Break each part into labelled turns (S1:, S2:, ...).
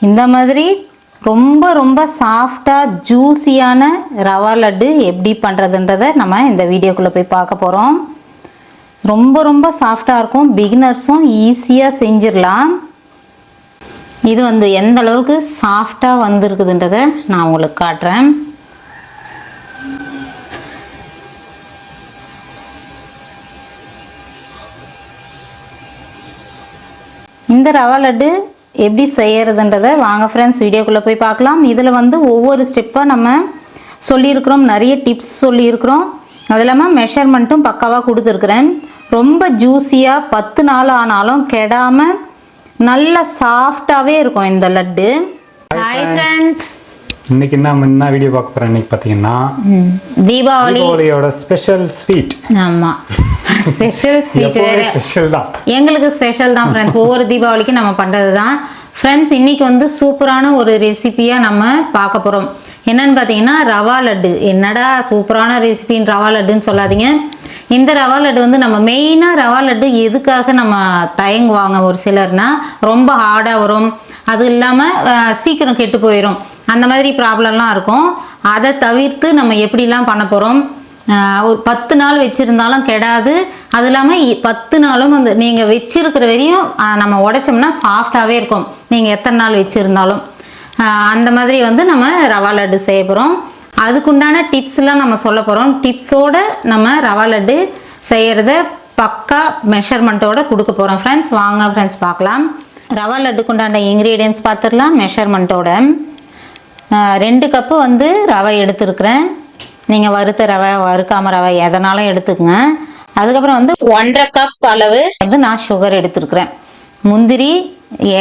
S1: இந்த மாதிரி ரொம்ப ரொம்ப சாஃப்டாக ஜூஸியான ரவா லட்டு எப்படி பண்ணுறதுன்றதை நம்ம இந்த வீடியோக்குள்ளே போய் பார்க்க போகிறோம். ரொம்ப ரொம்ப சாஃப்டாக இருக்கும், பிகினர்ஸும் ஈஸியாக செஞ்சிடலாம். இது வந்து எந்த அளவுக்கு சாஃப்டாக வந்திருக்குதுன்றதை நான் உங்களுக்கு காட்டுறேன். இந்த ரவா லட்டு எப்படி செய்யறதுன்றதை வாங்க ஃப்ரெண்ட்ஸ் வீடியோக்குள்ளே போய் பார்க்கலாம். இதில் வந்து ஒவ்வொரு ஸ்டெப்பாக நம்ம சொல்லியிருக்கிறோம், நிறைய டிப்ஸ் சொல்லியிருக்கிறோம். அது இல்லாமல் மெஷர்மெண்ட்டும் பக்காவாக கொடுத்துருக்குறேன். ரொம்ப ஜூஸியாக 10 நாள் ஆனாலும் கெடாமல் நல்ல சாஃப்டாகவே இருக்கும் இந்த லட்டு. ஹாய் ஃப்ரெண்ட்ஸ்,
S2: இன்னைக்கு என்ன வீடியோ பார்க்க போகிறேன். இன்னைக்கு பார்த்தீங்கன்னா தீபாவளியோட ஸ்பெஷல் ஸ்வீட்.
S1: ஆமாம், ஸ்பெஷல் ஸ்வீட்
S2: ஸ்பெஷல் தான்,
S1: எங்களுக்கு ஸ்பெஷல் தான் ஃப்ரெண்ட்ஸ். ஒவ்வொரு தீபாவளிக்கு நம்ம பண்ணுறது தான் ஃப்ரெண்ட்ஸ். இன்றைக்கி வந்து சூப்பரான ஒரு ரெசிபியாக நம்ம பார்க்க போகிறோம். என்னன்னு பார்த்தீங்கன்னா ரவா லட்டு. என்னடா சூப்பரான ரெசிபின்னு ரவா லட்டுன்னு சொல்லாதீங்க. இந்த ரவா லட்டு வந்து நம்ம மெயினாக ரவா லட்டு எதுக்காக நம்ம தயங்குவாங்க ஒரு சிலர்னா, ரொம்ப ஹார்டாக வரும், அது இல்லாமல் சீக்கிரம் கெட்டு போயிடும், அந்த மாதிரி ப்ராப்ளம்லாம் இருக்கும். அதை தவிர்த்து நம்ம எப்படிலாம் பண்ண போகிறோம். ஒரு 10 நாள் வச்சுருந்தாலும் கெடாது, அது இல்லாமல் 10 நாளும் வந்து நீங்கள் வச்சிருக்கிற வரையும் நம்ம உடைச்சோம்னா சாஃப்டாகவே இருக்கும், நீங்கள் எத்தனை நாள் வச்சுருந்தாலும். அந்த மாதிரி வந்து நம்ம ரவா லட்டு செய்ய போகிறோம். அதுக்குண்டான டிப்ஸ்லாம் நம்ம சொல்ல போகிறோம். டிப்ஸோடு நம்ம ரவா லட்டு செய்கிறத பக்கா மெஷர்மெண்ட்டோடு கொடுக்க போகிறோம் ஃப்ரெண்ட்ஸ். வாங்க ஃப்ரெண்ட்ஸ் பார்க்கலாம். ரவா லட்டுக்குண்டான இன்க்ரீடியன்ட்ஸ் பார்த்துடலாம். மெஷர்மெண்ட்டோட 2 கப்பு வந்து ரவை எடுத்துருக்குறேன். நீங்கள் வறுத்த ரவை, வறுக்காம ரவை எதனாலும் எடுத்துக்கங்க. அதுக்கப்புறம் வந்து 1.5 கப் அளவு வந்து நான் சுகர் எடுத்துருக்குறேன். முந்திரி,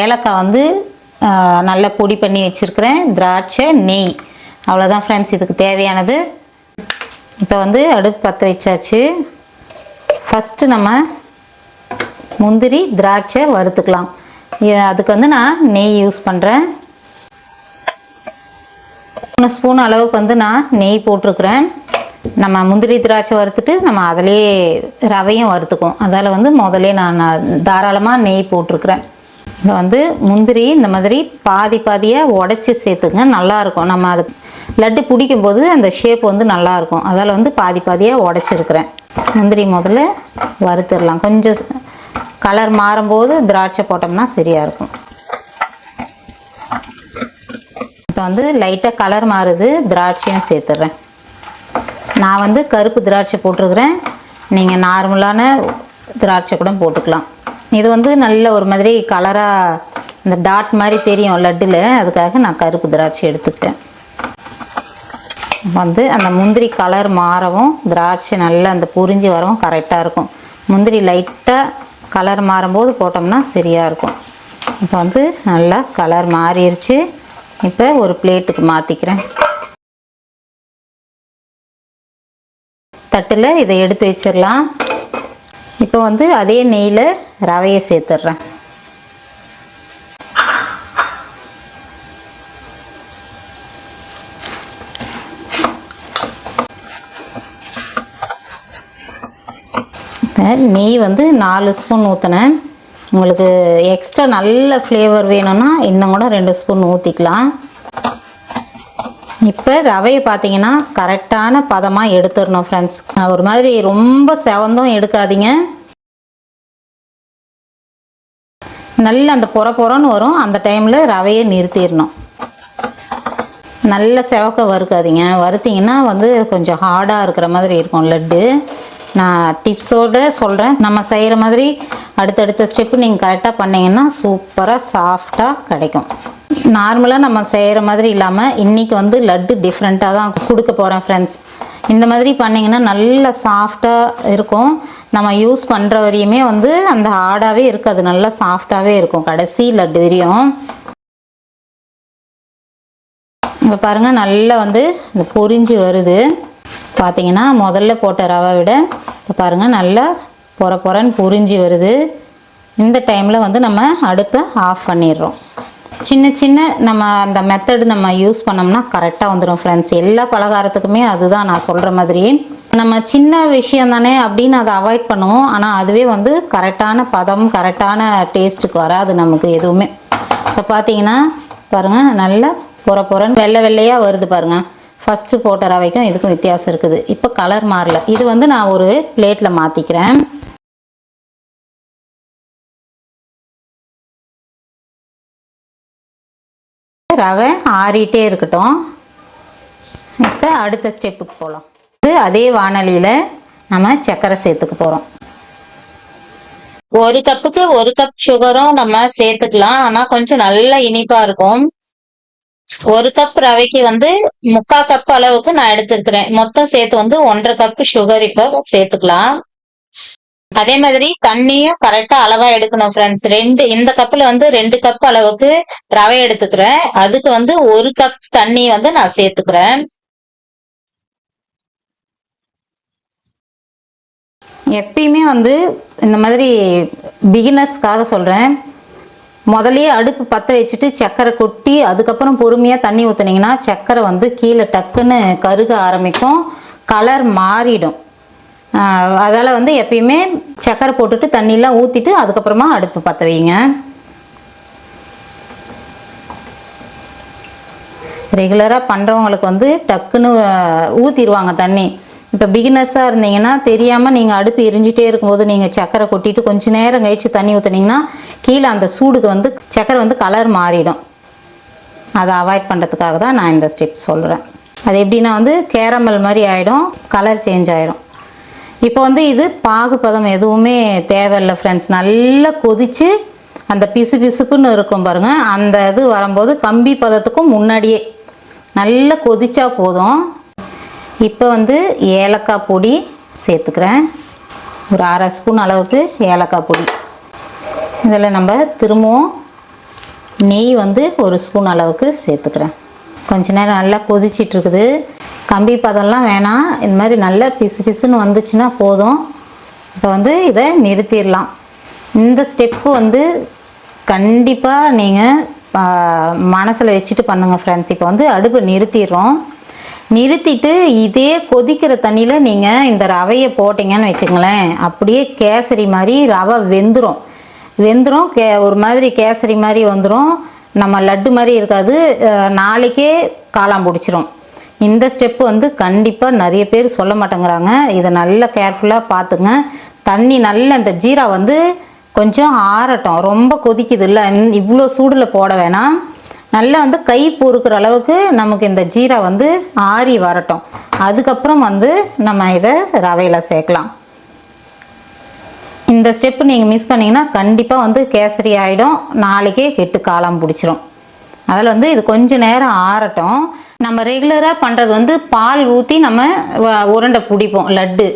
S1: ஏலக்காய் வந்து நல்லா பொடி பண்ணி வச்சுருக்கிறேன், திராட்சை, நெய், அவ்வளோதான் ஃப்ரெண்ட்ஸ் இதுக்கு தேவையானது. இப்போ வந்து அடுப்பு பற்ற வச்சாச்சு. ஃபஸ்ட்டு நம்ம முந்திரி, திராட்சை வறுத்துக்கலாம். அதுக்கு வந்து நான் நெய் யூஸ் பண்ணுறேன். 3 ஸ்பூன் அளவுக்கு வந்து நான் நெய் போட்டிருக்கிறேன். நம்ம முந்திரி திராட்சை வறுத்துட்டு நம்ம அதிலே ரவையும் வறுத்துக்குவோம். அதில் வந்து முதலே நான் தாராளமாக நெய் போட்டிருக்கிறேன். இப்போ வந்து முந்திரி இந்த மாதிரி பாதி பாதியாக உடச்சி சேர்த்துங்க, நல்லாயிருக்கும். நம்ம அது லட்டு பிடிக்கும் போது அந்த ஷேப் வந்து நல்லாயிருக்கும். அதில் வந்து பாதி பாதியாக உடச்சிருக்கிறேன். முந்திரி முதல்ல வறுத்துடலாம். கொஞ்சம் கலர் மாறும்போது திராட்சை போட்டோம்னா சரியாக இருக்கும். இப்போ வந்து லைட்டாக கலர் மாறுது, திராட்சையும் சேர்த்துட்றேன். நான் வந்து கருப்பு திராட்சை போட்டிருக்கிறேன், நீங்கள் நார்மலான திராட்சை கூட போட்டுக்கலாம். இது வந்து நல்ல ஒரு மாதிரி கலராக இந்த டாட் மாதிரி தெரியும் லட்டில், அதுக்காக நான் கருப்பு திராட்சை எடுத்துக்கிட்டேன். வந்து அந்த முந்திரி கலர் மாறவும் திராட்சை நல்லா அந்த புரிஞ்சு வரவும் கரெக்டாக இருக்கும். முந்திரி லைட்டாக கலர் மாறும்போது போட்டோம்னா சரியாக இருக்கும். இப்போ வந்து நல்லா கலர் மாறிடுச்சு. இப்போ ஒரு பிளேட்டுக்கு மாற்றிக்கிறேன். தட்டில் இதை எடுத்து வச்சிடலாம். இப்போ வந்து அதே நெய்யில் ரவையை சேர்த்துட்றேன். நெய் வந்து 4 ஸ்பூன் ஊற்றினேன். உங்களுக்கு எக்ஸ்ட்ரா நல்ல ஃப்ளேவர் வேணும்னா இன்னும் கூட 2 ஸ்பூன் ஊற்றிக்கலாம். இப்போ ரவையை பார்த்தீங்கன்னா கரெக்டான பதமாக எடுத்துடணும் ஃப்ரெண்ட்ஸ். ஒரு மாதிரி ரொம்ப செவந்தும் எடுக்காதீங்க, நல்ல அந்த பொறன்னு வரும், அந்த டைமில் ரவையை நிறுத்திடணும். நல்ல செவக்க வறுக்காதீங்க, வறுத்திங்கன்னா வந்து கொஞ்சம் ஹார்டாக இருக்கிற மாதிரி இருக்கும் லட்டு. நான் டிப்ஸோடு சொல்கிறேன். நம்ம செய்கிற மாதிரி அடுத்தடுத்த ஸ்டெப்பு நீங்கள் கரெக்டாக பண்ணிங்கன்னா சூப்பராக சாஃப்டாக கிடைக்கும். நார்மலாக நம்ம செய்கிற மாதிரி இல்லாமல் இன்றைக்கி வந்து லட்டு டிஃப்ரெண்ட்டாக தான் கொடுக்க போகிறேன் ஃப்ரெண்ட்ஸ். இந்த மாதிரி பண்ணிங்கன்னா நல்லா சாஃப்டாக இருக்கும். நம்ம யூஸ் பண்ணுற வரையுமே வந்து அந்த ஹார்டாகவே இருக்காது, நல்லா சாஃப்டாகவே இருக்கும் கடைசி லட்டு வரையும். இப்போ பாருங்கள் நல்லா வந்து இந்த பொரிஞ்சு வருது. பார்த்தீங்கன்னா முதல்ல போட்ட ரவை விட இப்போ பாருங்கள் நல்லா பொறன்னு பொரிஞ்சு வருது. இந்த டைமில் வந்து நம்ம அடுப்பை ஆஃப் பண்ணிடுறோம். சின்ன நம்ம அந்த மெத்தடு நம்ம யூஸ் பண்ணோம்னா கரெக்டாக வந்துடும் ஃப்ரெண்ட்ஸ். எல்லா பலகாரத்துக்குமே அதுதான் நான் சொல்கிற மாதிரி. நம்ம சின்ன விஷயம் தானே அப்படின்னு அதை அவாய்ட் பண்ணுவோம், ஆனால் அதுவே வந்து கரெக்டான பதம், கரெக்டான டேஸ்ட்டுக்கு வராது நமக்கு எதுவுமே. இப்போ பார்த்தீங்கன்னா பாருங்கள் நல்லா பொறன்னு வெள்ளை வெள்ளையாக வருது பாருங்கள். ஃபஸ்ட்டு போட்ட ரவைக்கும் இதுக்கும் வித்தியாசம் இருக்குது. இப்போ கலர் மாறல. இது வந்து நான் ஒரு பிளேட்டில் மாற்றிக்கிறேன். ரவை ஆறிட்டே இருக்கட்டும். இப்போ அடுத்த ஸ்டெப்புக்கு போகலாம். அதே வாணலியில் நம்ம சர்க்கரை சேர்த்துக்க போகிறோம். 1 கப்புக்கு 1 கப் சுகரும் நம்ம சேர்த்துக்கலாம். ஆனால் கொஞ்சம் நல்லா இனிப்பாக இருக்கும். 1 கப் ரவைக்கு வந்து 3/4 கப் அளவுக்கு நான் எடுத்துருக்கிறேன். மொத்தம் சேர்த்து வந்து 1.5 கப் சுகர் இப்போ சேர்த்துக்கலாம். அதே மாதிரி தண்ணியும் கரெக்டா அளவா எடுக்கணும் ஃப்ரெண்ட்ஸ். இந்த கப்ல வந்து 2 கப் அளவுக்கு ரவை எடுத்துக்கிறேன். அதுக்கு வந்து 1 கப் தண்ணி வந்து நான் சேர்த்துக்கிறேன். எப்பயுமே வந்து இந்த மாதிரி பிகினர்ஸ்க்காக சொல்றேன். முதல்லயே அடுப்பு பற்ற வச்சுட்டு சர்க்கரை கொட்டி அதுக்கப்புறம் பொறுமையாக தண்ணி ஊற்றுனீங்கன்னா சர்க்கரை வந்து கீழே டக்குன்னு கருக ஆரம்பிக்கும், கலர் மாறிடும். அதால் வந்து எப்பயுமே சர்க்கரை போட்டுட்டு தண்ணியெலாம் ஊற்றிட்டு அதுக்கப்புறமா அடுப்பு பற்ற வைங்க. ரெகுலராக பண்ணுறவங்களுக்கு வந்து டக்குன்னு ஊற்றிடுவாங்க தண்ணி. இப்போ பிகினர்ஸாக இருந்தீங்கன்னா தெரியாமல் நீங்கள் அடுப்பு எரிஞ்சிட்டே இருக்கும்போது நீங்கள் சர்க்கரை கொட்டிட்டு கொஞ்சம் நேரம் கழித்து தண்ணி ஊற்றுனீங்கன்னா கீழே அந்த சூடுக்கு வந்து சர்க்கரை வந்து கலர் மாறிடும். அதை அவாய்ட் பண்ணுறதுக்காக தான் நான் இந்த ஸ்டெப் சொல்கிறேன். அது எப்படின்னா வந்து கேரமல் மாதிரி ஆகிடும், கலர் சேஞ்ச் ஆகிடும். இப்போ வந்து இது பாகுபதம் எதுவுமே தேவையில்லை ஃப்ரெண்ட்ஸ். நல்லா கொதித்து அந்த பிசு பிசுப்புன்னு இருக்கும் பாருங்கள். அந்த இது வரும்போது கம்பி பதத்துக்கும் முன்னாடியே நல்லா கொதிச்சா போதும். இப்போ வந்து ஏலக்காய் பொடி சேர்த்துக்கிறேன். ஒரு 1/2 ஸ்பூன் அளவுக்கு ஏலக்காய் பொடி. இதில் நம்ம திரும்பவும் நெய் வந்து 1 ஸ்பூன் அளவுக்கு சேர்த்துக்கிறேன். கொஞ்ச நேரம் நல்லா கொதிச்சிட்ருக்குது. கம்பி பதம்லாம் வேணாம், இந்த மாதிரி நல்லா பிசு பிசுன்னு வந்துச்சுன்னா போதும். இப்போ வந்து இதை நிறுத்திடலாம். இந்த ஸ்டெப்பு வந்து கண்டிப்பாக நீங்கள் மனசில் வச்சுட்டு பண்ணுங்கள் ஃப்ரெண்ட்ஸ். இப்போ வந்து அடுப்பை நிறுத்திடுறோம். நிறுத்திட்டு இதே கொதிக்கிற தண்ணியில் நீங்கள் இந்த ரவையை போட்டிங்கன்னு வச்சுங்களேன், அப்படியே கேசரி மாதிரி ரவை வெந்துடும். ஒரு மாதிரி கேசரி மாதிரி வந்துடும். நம்ம லட்டு மாதிரி இருக்காது, நாளைக்கே காளான் பிடிச்சிரும். இந்த ஸ்டெப்பு வந்து கண்டிப்பாக நிறைய பேர் சொல்ல மாட்டேங்கிறாங்க. இதை நல்லா கேர்ஃபுல்லாக பார்த்துங்க. தண்ணி நல்லா இந்த ஜீரா வந்து கொஞ்சம் ஆறட்டும். ரொம்ப கொதிக்குது இல்லை, இவ்வளோ சூடில் போட வேணாம். நல்லா வந்து கை பொறுக்கிற அளவுக்கு நமக்கு இந்த ஜீரா வந்து ஆறி வரட்டும். அதுக்கப்புறம் வந்து நம்ம இதை ரவையில் சேர்க்கலாம். இந்த ஸ்டெப்பு நீங்கள் மிஸ் பண்ணிங்கன்னா கண்டிப்பாக வந்து கேசரி ஆகிடும், நாளைக்கே கெட்டு காளான் பிடிச்சிரும். அதில் வந்து இது கொஞ்சம் நேரம் ஆறட்டும். நம்ம ரெகுலராக பண்ணுறது வந்து பால் ஊற்றி நம்ம உருண்டை பிடிப்போம் லட்டு.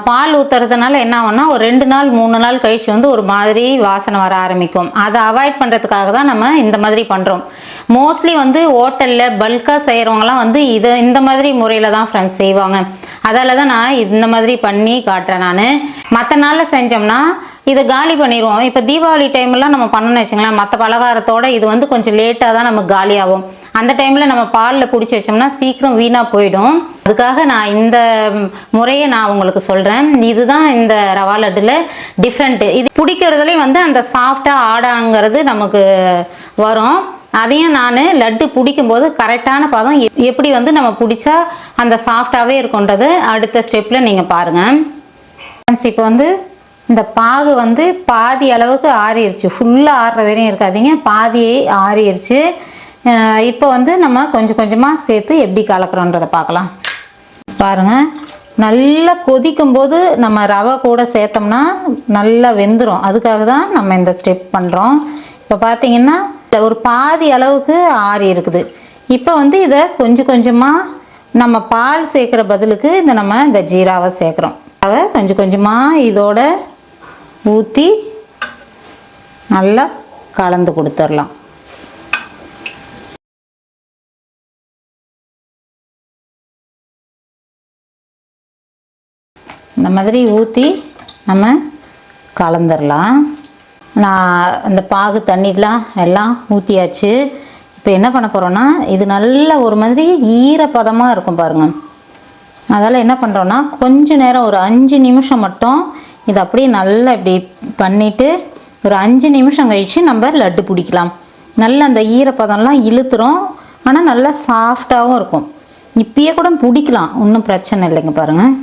S1: பால் ஊற்றுறதுனால என்ன ஆகும்னா ஒரு 2 நாள் 3 நாள் கழிச்சு வந்து ஒரு மாதிரி வாசனை வர ஆரம்பிக்கும். அதை அவாய்ட் பண்ணுறதுக்காக தான் நம்ம இந்த மாதிரி பண்ணுறோம். மோஸ்ட்லி வந்து ஹோட்டலில் பல்காக செய்கிறவங்களாம் வந்து இந்த மாதிரி முறையில் தான் ஃப்ரெண்ட்ஸ் செய்வாங்க. அதால் தான் நான் இந்த மாதிரி பண்ணி காட்டுறேன். நான் மற்ற நாளில் செஞ்சோம்னா இதை காலி பண்ணிடுவோம். இப்போ தீபாவளி டைம்லாம் நம்ம பண்ணணும்னு வச்சுங்களேன், மற்ற பலகாரத்தோடு இது வந்து கொஞ்சம் லேட்டாக தான் நமக்கு காலியாகும். அந்த டைமில் நம்ம பாலில் பிடிச்சி வச்சோம்னா சீக்கிரம் வீணாக போயிடும். அதுக்காக நான் இந்த முறையை நான் உங்களுக்கு சொல்கிறேன். இதுதான் இந்த ரவா லட்டில் டிஃப்ரெண்ட்டு. இது பிடிக்கிறதுலேயும் வந்து அந்த சாஃப்டாக ஆடாங்கிறது நமக்கு வரும். அதையும் நான் லட்டு பிடிக்கும்போது கரெக்டான பதம் எப்படி வந்து நம்ம பிடிச்சா அந்த சாஃப்டாகவே இருக்குன்றது அடுத்த ஸ்டெப்பில் நீங்கள் பாருங்கள். இப்போ வந்து இந்த பாகு வந்து பாதி அளவுக்கு ஆறிடுச்சு. ஃபுல்லாக ஆறுற வரையும் இருக்காதீங்க, பாதியே ஆறிடுச்சு. இப்போ வந்து நம்ம கொஞ்சம் கொஞ்சமாக சேர்த்து எப்படி கலக்கிறோன்றதை பார்க்கலாம். பாருங்கள், நல்லா கொதிக்கும் போது நம்ம ரவை கூட சேர்த்தோம்னா நல்லா வெந்துடும். அதுக்காக தான் நம்ம இந்த ஸ்டெப் பண்ணுறோம். இப்போ பார்த்தீங்கன்னா ஒரு பாதி அளவுக்கு ஆறி இருக்குது. இப்போ வந்து இதை கொஞ்சம் கொஞ்சமாக நம்ம பால் சேர்க்குற பதிலுக்கு நம்ம இந்த ஜீராவை சேர்க்குறோம். அதை கொஞ்சம் கொஞ்சமாக இதோட ஊற்றி நல்லா கலந்து கொடுத்துடலாம். இந்த மாதிரி ஊற்றி நம்ம கலந்துடலாம். நான் இந்த பாகு தண்ணிலாம் எல்லாம் ஊற்றியாச்சு. இப்போ என்ன பண்ண போகிறோன்னா இது நல்ல ஒரு மாதிரி ஈரப்பதமாக இருக்கும் பாருங்கள். அதால் என்ன பண்ணுறோன்னா கொஞ்சம் நேரம் ஒரு 5 நிமிஷம் மட்டும் இதை அப்படியே நல்லா இப்படி பண்ணிவிட்டு ஒரு 5 நிமிஷம் கழித்து நம்ம லட்டு பிடிக்கலாம். நல்ல அந்த ஈரப்பதம்லாம் இழுத்துரும். ஆனால் நல்லா சாஃப்டாகவும் இருக்கும். இப்பயே கூட பிடிக்கலாம், ஒன்றும் பிரச்சனை இல்லைங்க பாருங்கள்.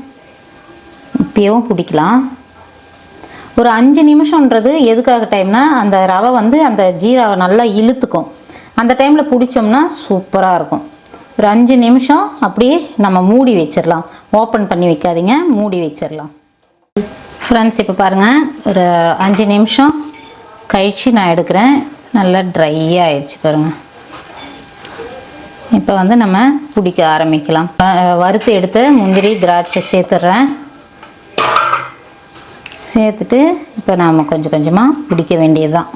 S1: இப்பயும் பிடிக்கலாம். ஒரு 5 நிமிஷம்ன்றது எதுக்காக டைம்னா அந்த ரவை வந்து அந்த ஜீராவை நல்லா இழுத்துக்கும். அந்த டைமில் பிடிச்சோம்னா சூப்பராக இருக்கும். ஒரு 5 நிமிஷம் அப்படியே நம்ம மூடி வச்சிடலாம். ஓப்பன் பண்ணி வைக்காதீங்க, மூடி வச்சிடலாம். ஃப்ரெண்ட்ஸ் இப்போ பாருங்கள், ஒரு 5 நிமிஷம் கழித்து நான் எடுக்கிறேன். நல்லா ட்ரை ஆயிடுச்சு பாருங்கள். இப்போ வந்து நம்ம பிடிக்க ஆரம்பிக்கலாம். வறுத்து எடுத்து முந்திரி திராட்சை சேர்த்துட்றேன். சேர்த்துட்டு இப்போ நாம் கொஞ்சம் கொஞ்சமாக பிடிக்க வேண்டியது தான்.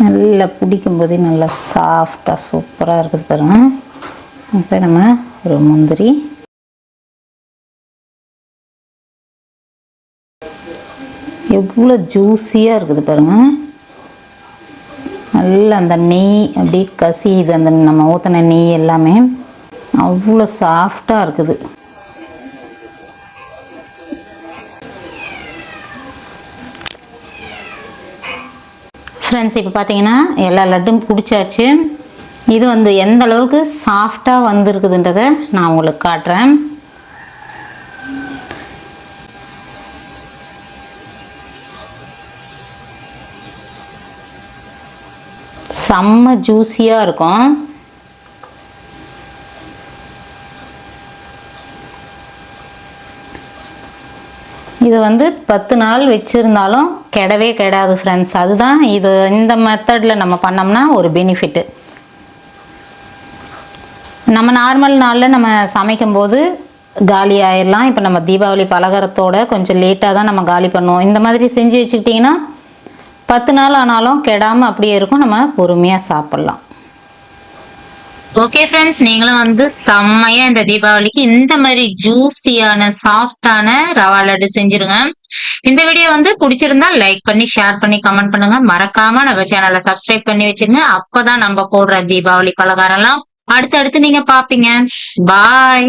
S1: நல்லா பிடிக்கும்போதே நல்லா சாஃப்டாக சூப்பராக இருக்குது பாருங்கள். இப்போ நம்ம ஒரு முந்திரி, எவ்வளோ ஜூஸியாக இருக்குது பாருங்கள். நல்லா அந்த நெய் அப்படியே கசியுது, அந்த நம்ம ஊற்றின நெய் எல்லாமே அவ்வளோ சாஃப்டாக இருக்குது. ஃப்ரெண்ட்ஸ் இப்போ பார்த்தீங்கன்னா எல்லா லட்டும் பிடிச்சாச்சு. இது வந்து எந்த அளவுக்கு சாஃப்டாக வந்திருக்குதுன்றதை நான் உங்களுக்கு காட்டுறேன். செம்ம ஜூஸியாக இருக்கும். இது வந்து 10 நாள் வச்சுருந்தாலும் கெடவே கெடாது ஃப்ரெண்ட்ஸ். அதுதான் இது, இந்த மெத்தடில் நம்ம பண்ணோம்னா ஒரு பெனிஃபிட்டு. நம்ம நார்மல் நாளில் நம்ம சமைக்கும்போது காலி ஆயிடலாம். இப்போ நம்ம தீபாவளி பலகாரத்தோட கொஞ்சம் லேட்டாக தான் நம்ம காலி பண்ணுவோம். இந்த மாதிரி செஞ்சு வச்சுக்கிட்டிங்கன்னா 10 நாள் ஆனாலும் கெடாமல் அப்படியே இருக்கும், நம்ம பொறுமையாக சாப்பிட்லாம். ஓகே ஃப்ரெண்ட்ஸ், நீங்களும் வந்து செம்மையாக இந்த தீபாவளிக்கு இந்த மாதிரி ஜூஸியான சாஃப்டான ரவா லட்டு செஞ்சுருங்க. இந்த வீடியோ வந்து பிடிச்சிருந்தா லைக் பண்ணி ஷேர் பண்ணி கமெண்ட் பண்ணுங்க. மறக்காம நம்ம சேனலை சப்ஸ்கிரைப் பண்ணி வச்சுருங்க. அப்போதான் நம்ம போடுற தீபாவளி பலகாரம்லாம் அடுத்தடுத்து நீங்க பாப்பீங்க. பாய்.